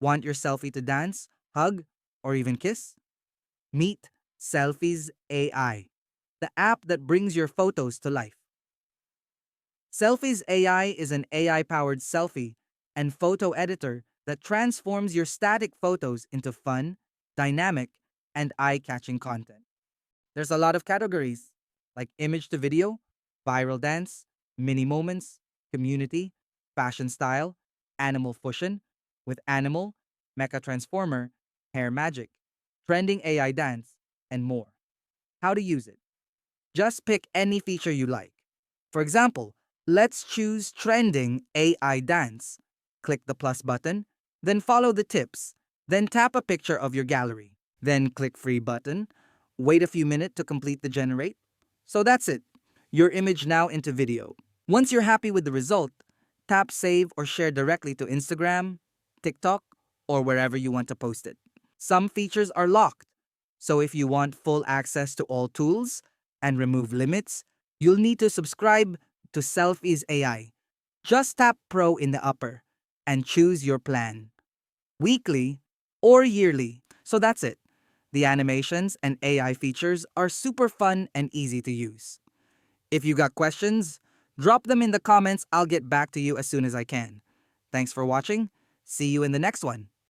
Want your selfie to dance, hug, or even kiss? Meet Selfies AI, the app that brings your photos to life. Selfies AI is an AI powered selfie and photo editor that transforms your static photos into fun, dynamic, and eye catching content. There's a lot of categories like image to video, viral dance, mini moments, community, fashion style, animal fusion with animal, mecha transformer, hair magic, trending AI dance, and more. How to use it? Just pick any feature you like. For example, let's choose trending AI dance. Click the plus button, then follow the tips, then tap a picture of your gallery, then click free button, wait a few minutes to complete the generate. So that's it. Your image now into video. Once you're happy with the result, tap save or share directly to Instagram, TikTok, or wherever you want to post it. Some features are locked, so if you want full access to all tools and remove limits, you'll need to subscribe to Selfies AI. Just tap Pro in the upper and choose your plan, weekly or yearly. So that's it. The animations and AI features are super fun and easy to use. If you got questions, drop them in the comments. I'll get back to you as soon as I can. Thanks for watching. See you in the next one.